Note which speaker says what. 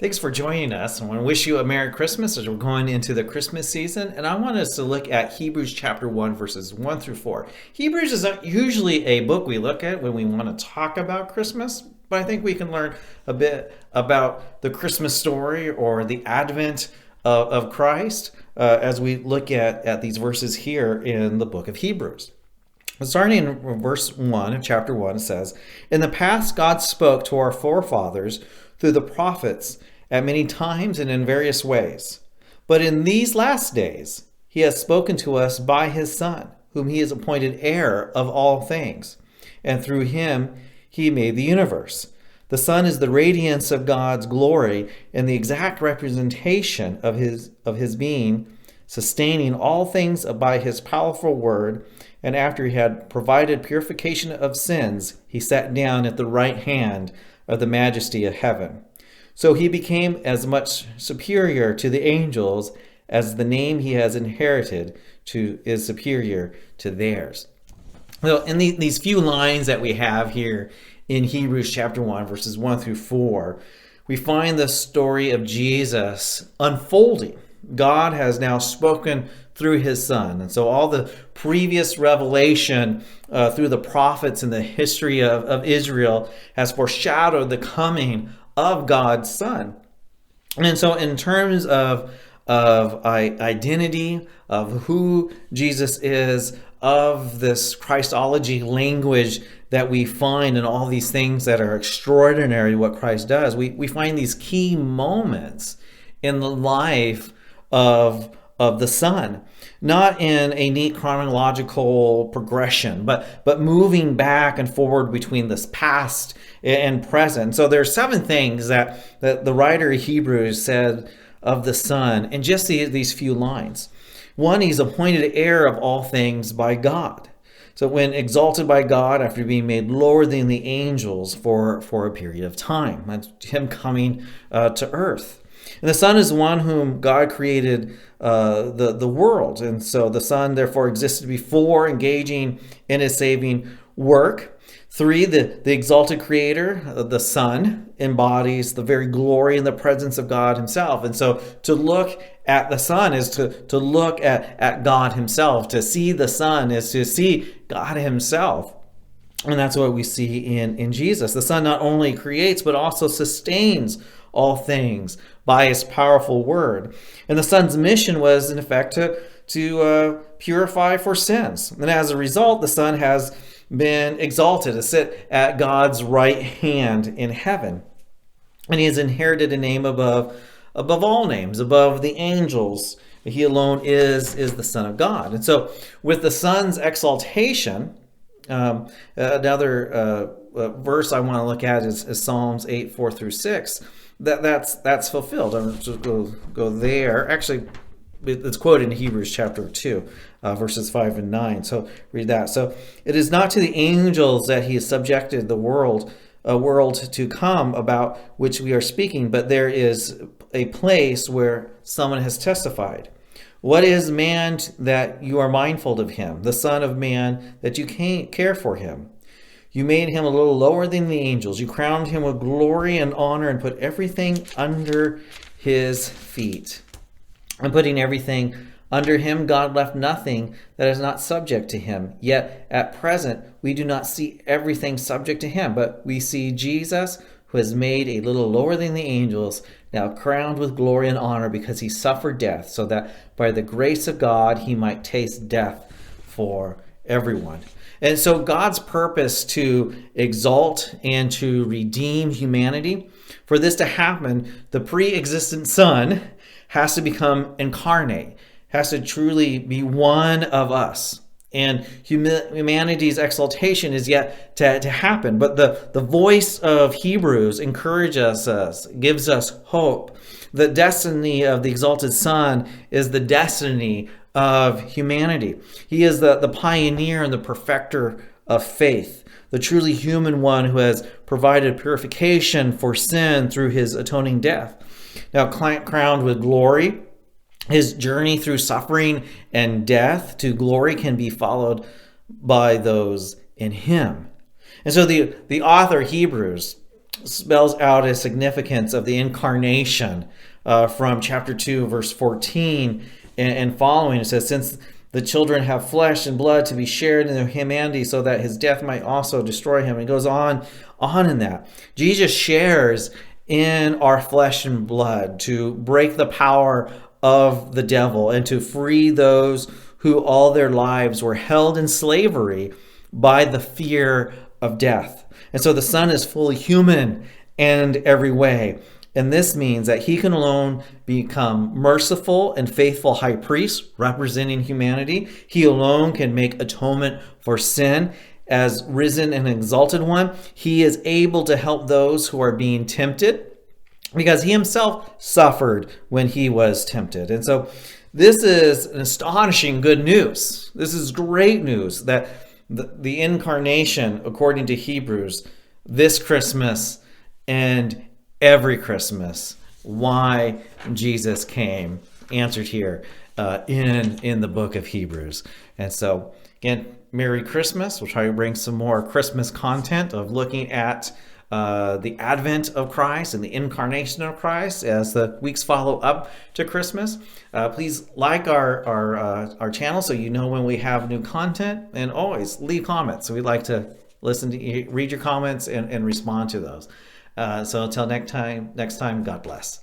Speaker 1: Thanks for joining us. I want to wish you a Merry Christmas as we're going into the Christmas season. And I want us to look at Hebrews chapter 1, verses 1 through 4. Hebrews is not usually a book we look at when we want to talk about Christmas, but I think we can learn a bit about the Christmas story or the advent of Christ as we look at these verses here in the book of Hebrews. Starting in verse 1 of chapter 1, it says, "In the past, God spoke to our forefathers through the prophets at many times and in various ways. But in these last days, he has spoken to us by his Son, whom he has appointed heir of all things. And through him, he made the universe. The Son is the radiance of God's glory and the exact representation of his being, sustaining all things by his powerful word. And after he had provided purification of sins, he sat down at the right hand of the majesty of heaven. So he became as much superior to the angels as the name he has inherited is superior to theirs." So in these few lines that we have here in Hebrews chapter 1, verses 1 through 4, we find the story of Jesus unfolding. God has now spoken through his Son. And so all the previous revelation through the prophets in the history of Israel has foreshadowed the coming of God's Son. And so in terms of identity, of who Jesus is, of this Christology language that we find in all these things that are extraordinary, what Christ does, we find these key moments in the life of the Son, not in a neat chronological progression, but moving back and forward between this past and present. So there are 7 things that the writer of Hebrews said of the Son in just these few lines. 1, he's appointed heir of all things by God. So when exalted by God after being made lower than the angels for a period of time, that's him coming to earth. And the Son is one whom God created the world. And so the Son therefore existed before engaging in his saving work. 3, the exalted creator, the Son, embodies the very glory and the presence of God himself. And so to look at the Son is to look at God himself. To see the Son is to see God himself. And that's what we see in Jesus. The Son not only creates, but also sustains all things by his powerful word. And the Son's mission was, in effect, to purify for sins. And as a result, the Son has been exalted to sit at God's right hand in heaven. And he has inherited a name above all names, above the angels. He alone is the Son of God. And so with the Son's exaltation, another verse I want to look at is Psalms 8, 4 through 6. That's fulfilled. I'm just go there. Actually, it's quoted in Hebrews chapter 2, verses 5 and 9. So read that. So it is not to the angels that he has subjected the world to come about which we are speaking, but there is a place where someone has testified. What is man that you are mindful of him, the Son of Man that you can't care for him? You made him a little lower than the angels. You crowned him with glory and honor and put everything under his feet. And putting everything under him, God left nothing that is not subject to him. Yet at present, we do not see everything subject to him, but we see Jesus, who has made a little lower than the angels, now crowned with glory and honor because he suffered death, so that by the grace of God, he might taste death for everyone. And so God's purpose to exalt and to redeem humanity, for this to happen, the pre-existent Son has to become incarnate, has to truly be one of us. And humanity's exaltation is yet to happen. But the voice of Hebrews encourages us, gives us hope. The destiny of the exalted Son is the destiny of humanity. He is the pioneer and the perfecter of faith, the truly human one who has provided purification for sin through his atoning death. Now crowned with glory, his journey through suffering and death to glory can be followed by those in him. And so the author of Hebrews spells out a significance of the incarnation from chapter 2, verse 14 and following. It says, since the children have flesh and blood to be shared in their humanity, so that his death might also destroy him. And it goes on in that. Jesus shares in our flesh and blood to break the power of the devil and to free those who all their lives were held in slavery by the fear of death. And so the Son is fully human in every way. And this means that he can alone become merciful and faithful high priest, representing humanity. He alone can make atonement for sin. As risen and exalted one, he is able to help those who are being tempted, because he himself suffered when he was tempted. And so this is an astonishing good news. This is great news that the incarnation, according to Hebrews, this Christmas and every Christmas, why Jesus came, answered here in the book of Hebrews. And so, again, Merry Christmas. We'll try to bring some more Christmas content of looking at the advent of Christ and the incarnation of Christ as the weeks follow up to Christmas. Please like our channel so you know when we have new content, and always leave comments. So we'd like to read your comments and respond to those. So until next time, God bless.